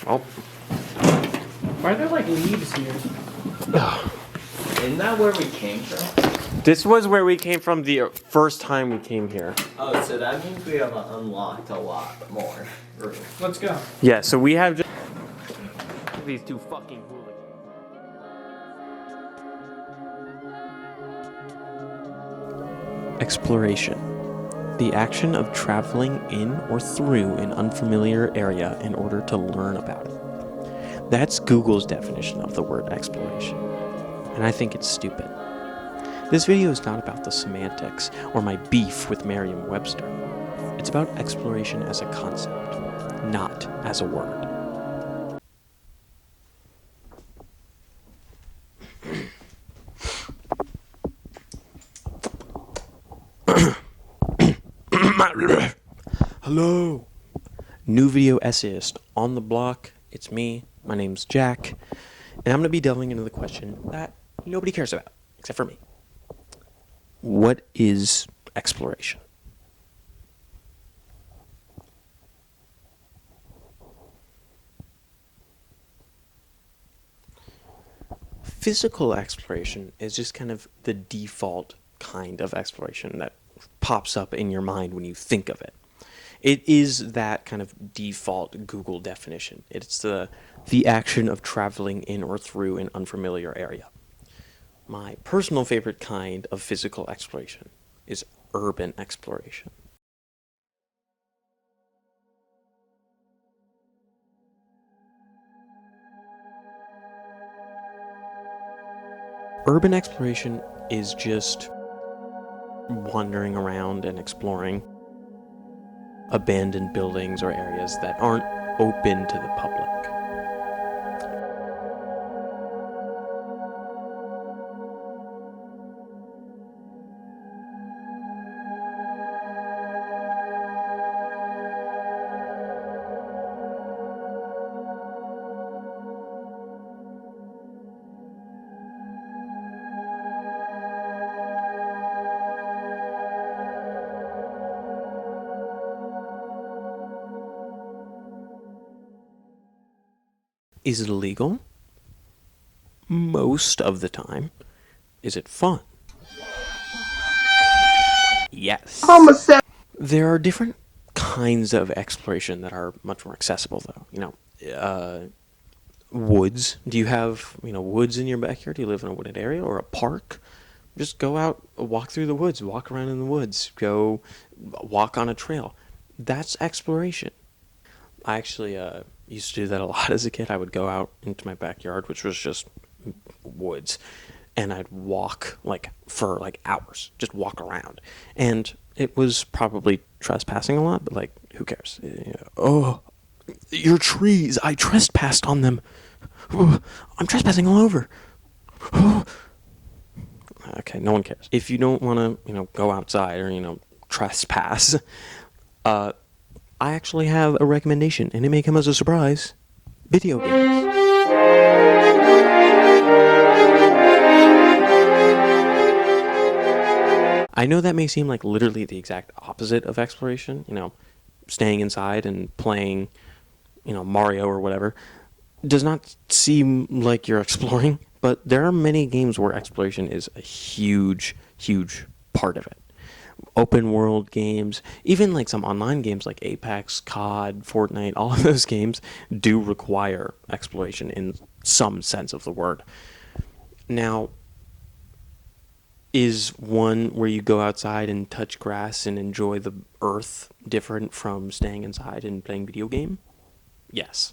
Oh. Why are there like leaves here? Isn't that where we came from? This was where we came from the first time we came here. Oh, so that means we have unlocked a lot more room. Let's go. Yeah, so we have just these two fucking hooligans. Exploration. The action of traveling in or through an unfamiliar area in order to learn about it. That's Google's definition of the word exploration. And I think it's stupid. This video is not about the semantics or my beef with Merriam-Webster. It's about exploration as a concept, not as a word. Hello. New video essayist on the block. It's me. My name's Jack. And I'm going to be delving into the question that nobody cares about, except for me. What is exploration? Physical exploration is just kind of the default kind of exploration that pops up in your mind when you think of it. It is that kind of default Google definition. It's the action of traveling in or through an unfamiliar area. My personal favorite kind of physical exploration is urban exploration. Urban exploration is just wandering around and exploring abandoned buildings or areas that aren't open to the public. Is it illegal? Most of the time. Is it fun? Yes. There are different kinds of exploration that are much more accessible, though. You know, woods. Do you have, woods in your backyard? Do you live in a wooded area or a park? Just go out, walk through the woods, walk around in the woods, go walk on a trail. That's exploration. I actually used to do that a lot as a kid. I would go out into my backyard, which was just woods, and I'd walk for hours, just walk around. And it was probably trespassing a lot, but who cares? Oh, your trees! I trespassed on them. Oh, I'm trespassing all over. Oh. Okay, no one cares. If you don't want to, go outside or trespass, I actually have a recommendation, and it may come as a surprise. Video games. I know that may seem like literally the exact opposite of exploration, staying inside and playing, Mario or whatever. Does not seem like you're exploring, but there are many games where exploration is a huge, huge part of it. Open world games, even some online games like Apex, COD, Fortnite, all of those games do require exploration in some sense of the word. Now, is one where you go outside and touch grass and enjoy the earth different from staying inside and playing video game? Yes.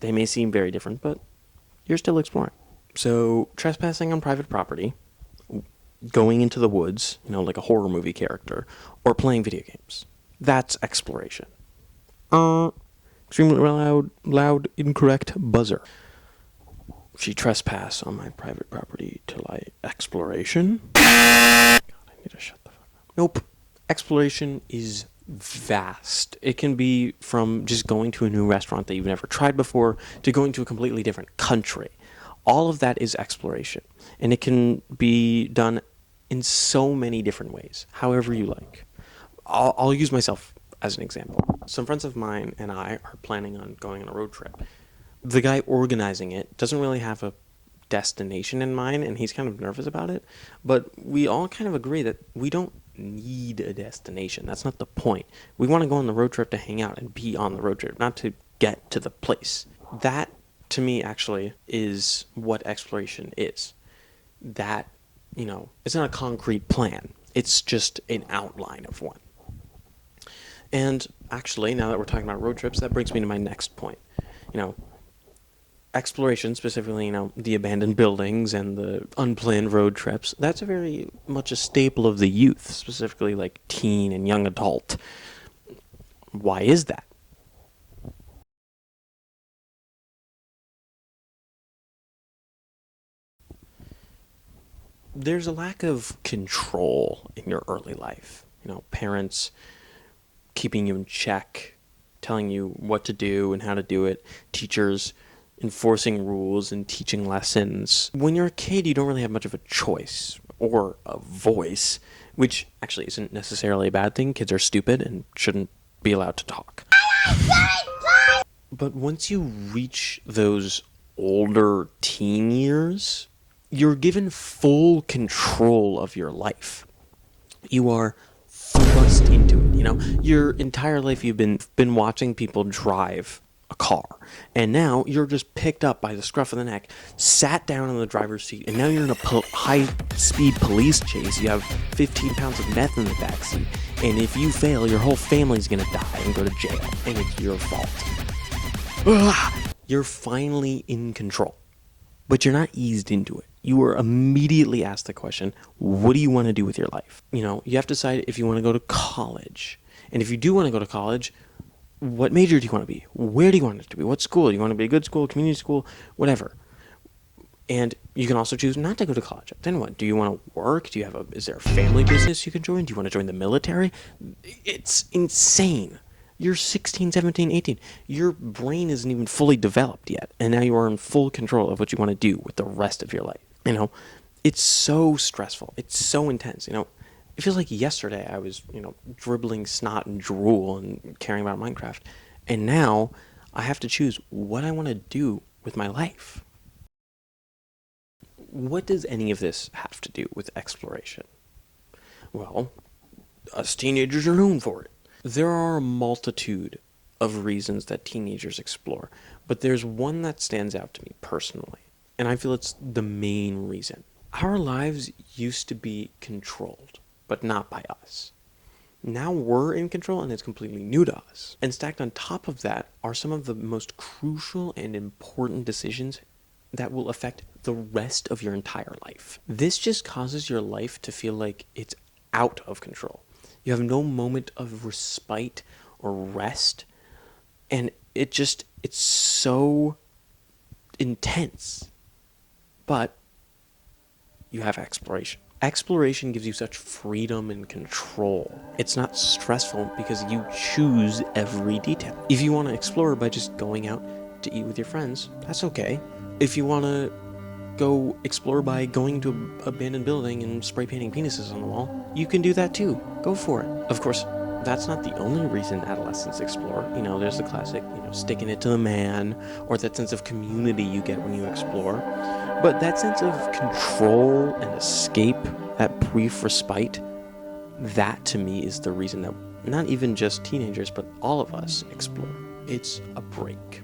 They may seem very different, but you're still exploring. So, trespassing on private property, going into the woods, like a horror movie character, or playing video games. That's exploration. Extremely loud, incorrect buzzer. She trespassed on my private property exploration? God, I need to shut the fuck up. Nope. Exploration is vast. It can be from just going to a new restaurant that you've never tried before to going to a completely different country. All of that is exploration, and it can be done in so many different ways, however you like. I'll use myself as an example. Some friends of mine and I are planning on going on a road trip The guy organizing it doesn't really have a destination in mind, and he's kind of nervous about it. But we all kind of agree that we don't need a destination. That's not the point. We want to go on the road trip to hang out and be on the road trip, not to get to the place. That, to me, actually, is what exploration is. That, it's not a concrete plan. It's just an outline of one. And actually, now that we're talking about road trips, that brings me to my next point. Exploration, specifically, the abandoned buildings and the unplanned road trips, that's very much a staple of the youth, specifically like teen and young adult. Why is that? There's a lack of control in your early life. Parents keeping you in check, telling you what to do and how to do it, teachers enforcing rules and teaching lessons. When you're a kid, you don't really have much of a choice or a voice, which actually isn't necessarily a bad thing. Kids are stupid and shouldn't be allowed to talk. But once you reach those older teen years, you're given full control of your life. You are thrust into it. Your entire life you've been watching people drive a car, and now you're just picked up by the scruff of the neck, sat down in the driver's seat, and now you're in a high-speed police chase. You have 15 pounds of meth in the backseat, and if you fail, your whole family's gonna die and go to jail, and it's your fault. Ugh! You're finally in control, but you're not eased into it. You are immediately asked the question, what do you want to do with your life? You have to decide if you want to go to college. And if you do want to go to college, what major do you want to be? Where do you want it to be? What school? Do you want to be a good school, community school, whatever? And you can also choose not to go to college. Then what? Do you want to work? Is there a family business you can join? Do you want to join the military? It's insane. You're 16, 17, 18. Your brain isn't even fully developed yet. And now you are in full control of what you want to do with the rest of your life. It's so stressful. It's so intense. It feels like yesterday I was, dribbling snot and drool and caring about Minecraft. And now I have to choose what I want to do with my life. What does any of this have to do with exploration? Well, us teenagers are known for it. There are a multitude of reasons that teenagers explore, but there's one that stands out to me personally, and I feel it's the main reason. Our lives used to be controlled, but not by us. Now we're in control, and it's completely new to us. And stacked on top of that are some of the most crucial and important decisions that will affect the rest of your entire life. This just causes your life to feel like it's out of control. You have no moment of respite or rest, and it's so intense. But you have exploration. Exploration gives you such freedom and control. It's not stressful because you choose every detail. If you want to explore by just going out to eat with your friends, that's okay. If you want to go explore by going to an abandoned building and spray painting penises on the wall, you can do that too. Go for it. Of course, that's not the only reason adolescents explore. There's the classic, sticking it to the man, or that sense of community you get when you explore. But that sense of control and escape, that brief respite, that to me is the reason that not even just teenagers, but all of us explore. It's a break.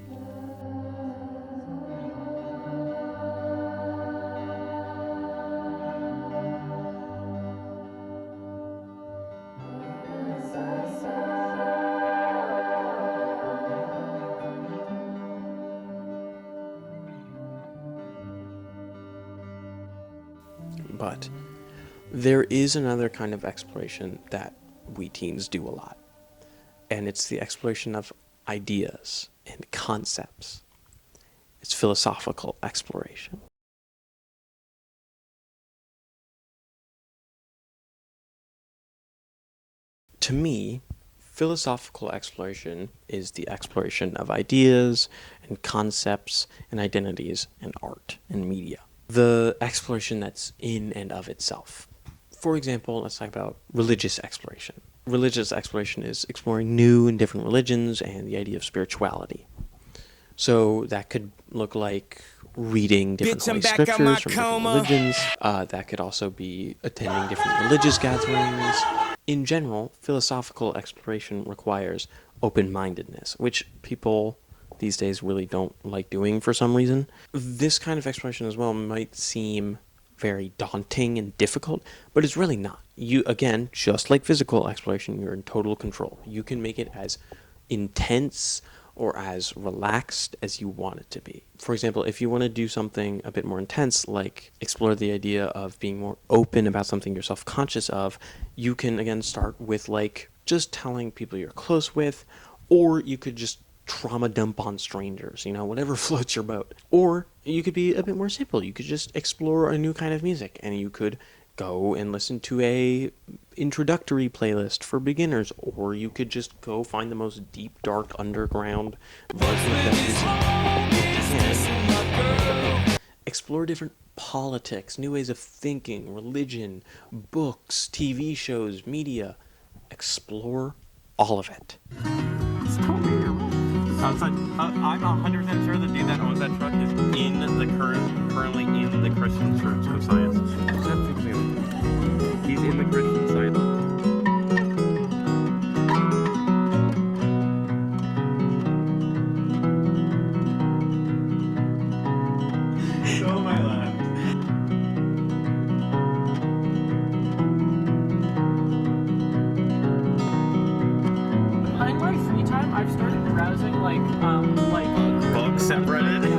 But there is another kind of exploration that we teens do a lot, and it's the exploration of ideas and concepts. It's philosophical exploration. To me, philosophical exploration is the exploration of ideas and concepts and identities and art and media. The exploration that's in and of itself. For example, let's talk about religious exploration. Religious exploration is exploring new and different religions and the idea of spirituality. So that could look like reading different holy scriptures from different religions. That could also be attending different religious gatherings. In general, philosophical exploration requires open-mindedness, which people these days really don't like doing for some reason. This kind of exploration as well might seem very daunting and difficult, but it's really not. You, again, just like physical exploration, you're in total control. You can make it as intense or as relaxed as you want it to be. For example, if you want to do something a bit more intense, like explore the idea of being more open about something you're self-conscious of, you can, again, start with, like, just telling people you're close with, or you could just trauma dump on strangers, whatever floats your boat. Or you could be a bit more simple. You could just explore a new kind of music, and you could go and listen to a introductory playlist for beginners, or you could just go find the most deep, dark, underground version of that music. And explore different politics, new ways of thinking, religion, books, TV shows, media. Explore all of it. I'm 100% sure the dude that owns that truck is currently in the Christian Church of Science. He's in the Christian Science. So my left. In my free time, I've started browsing like Books separated.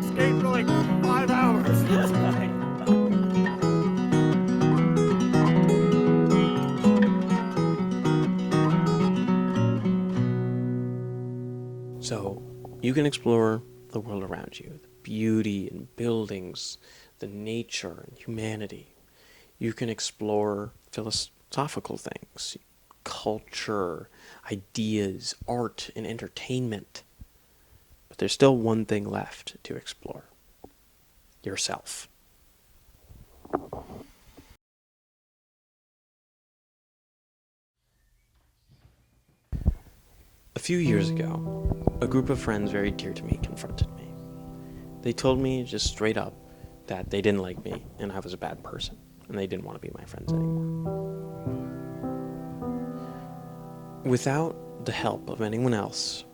Skate for like 5 hours. So, you can explore the world around you, the beauty and buildings, the nature and humanity. You can explore philosophical things, culture, ideas, art, and entertainment. But there's still one thing left to explore: yourself. A few years ago, a group of friends very dear to me confronted me. They told me just straight up that they didn't like me and I was a bad person, and they didn't want to be my friends anymore. Without the help of anyone else,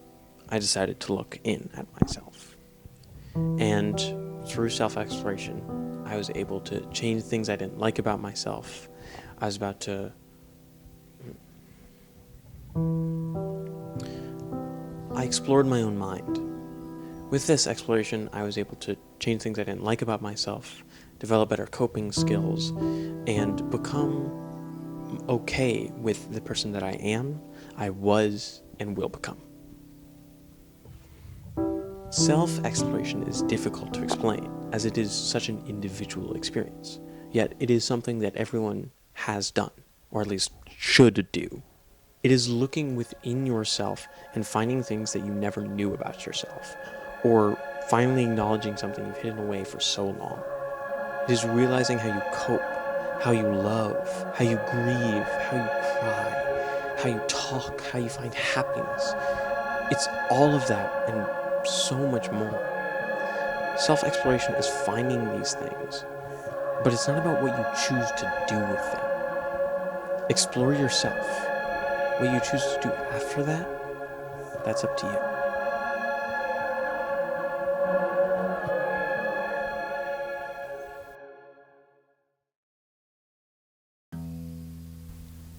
I decided to look in at myself. And through self-exploration, I was able to change things I didn't like about myself. I explored my own mind. With this exploration, I was able to change things I didn't like about myself, develop better coping skills, and become okay with the person that I am, I was, and will become. Self-exploration is difficult to explain, as it is such an individual experience. Yet it is something that everyone has done, or at least should do. It is looking within yourself and finding things that you never knew about yourself, or finally acknowledging something you've hidden away for so long. It is realizing how you cope, how you love, how you grieve, how you cry, how you talk, how you find happiness. It's all of that and so much more. Self-exploration is finding these things, but it's not about what you choose to do with them. Explore yourself. What you choose to do after that, that's up to you.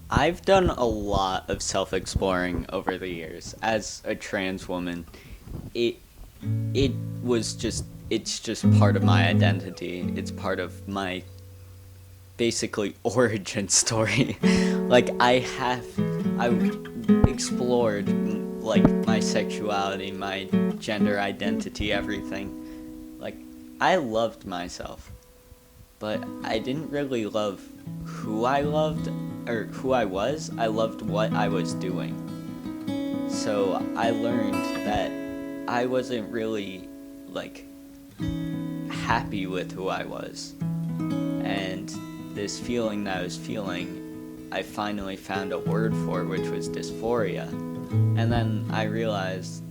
I've done a lot of self-exploring over the years. As a trans woman, it's just part of my identity. It's part of my basically origin story. Like I explored like my sexuality, my gender identity, everything. Like I loved myself, but I didn't really love who I loved or who I was. I loved what I was doing. So I learned that I wasn't really like happy with who I was. And this feeling that I was feeling, I finally found a word for, which was dysphoria. And then I realized,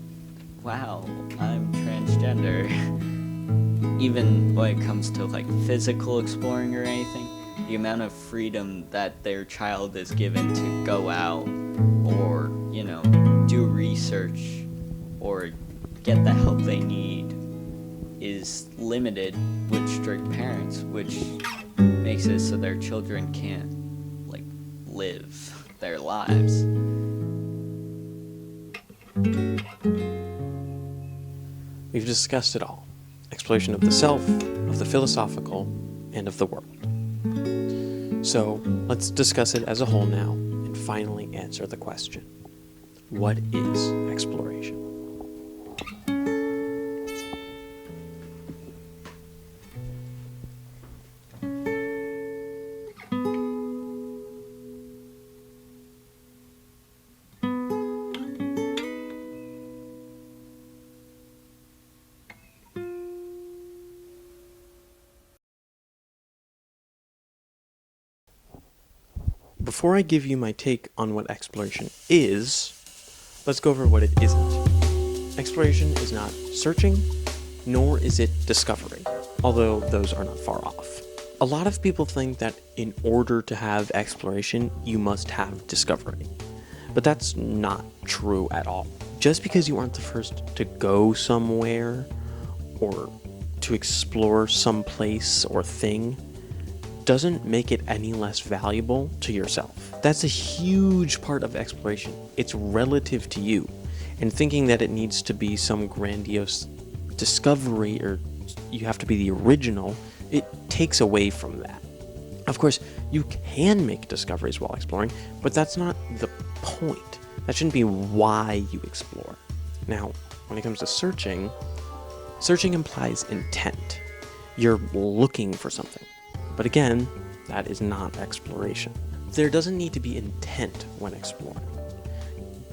wow, I'm transgender. Even when it comes to like physical exploring or anything, the amount of freedom that their child is given to go out or, do research or get the help they need is limited with strict parents, which makes it so their children can't, live their lives. We've discussed it all. Exploration of the self, of the philosophical, and of the world. So, let's discuss it as a whole now, and finally answer the question. What is exploration? Before I give you my take on what exploration is, let's go over what it isn't. Exploration is not searching, nor is it discovery, although those are not far off. A lot of people think that in order to have exploration, you must have discovery. But that's not true at all. Just because you aren't the first to go somewhere, or to explore some place or thing, doesn't make it any less valuable to yourself. That's a huge part of exploration. It's relative to you. And thinking that it needs to be some grandiose discovery or you have to be the original, it takes away from that. Of course, you can make discoveries while exploring, but that's not the point. That shouldn't be why you explore. Now, when it comes to searching implies intent. You're looking for something. But again, that is not exploration. There doesn't need to be intent when exploring.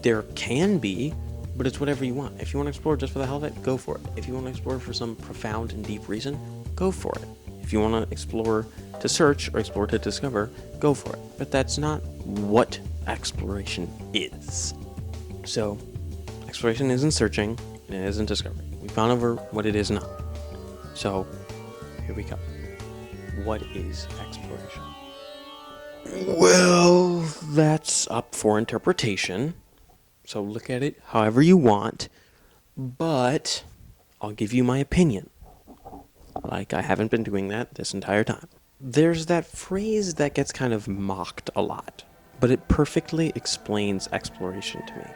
There can be, but it's whatever you want. If you want to explore just for the hell of it, go for it. If you want to explore for some profound and deep reason, go for it. If you want to explore to search or explore to discover, go for it. But that's not what exploration is. So, exploration isn't searching, and it isn't discovery. We've gone over what it is not. So, here we go. What is exploration? Well, that's up for interpretation. So look at it however you want. But I'll give you my opinion. Like I haven't been doing that this entire time. There's that phrase that gets kind of mocked a lot, but it perfectly explains exploration to me.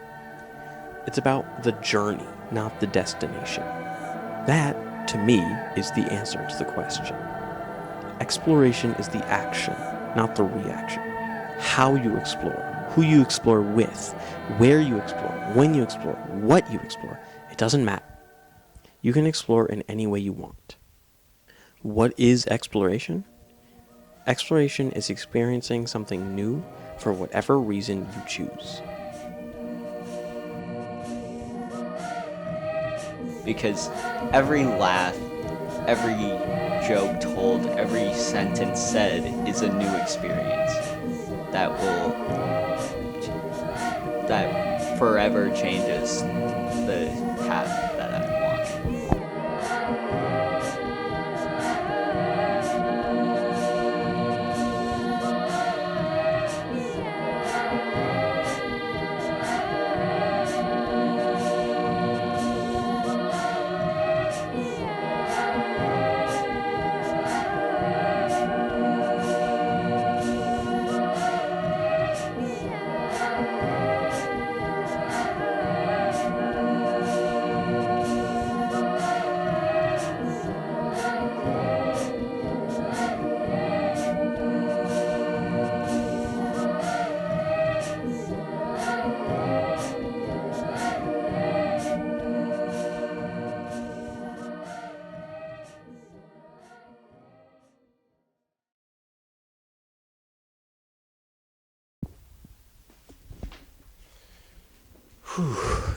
It's about the journey, not the destination. That, to me, is the answer to the question. Exploration is the action, not the reaction. How you explore, who you explore with, where you explore, when you explore, what you explore, it doesn't matter. You can explore in any way you want. What is exploration? Exploration is experiencing something new for whatever reason you choose. Because every laugh, every joke told, every sentence said is a new experience that forever changes the path that I'm walking.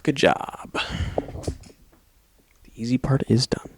Good job. The easy part is done.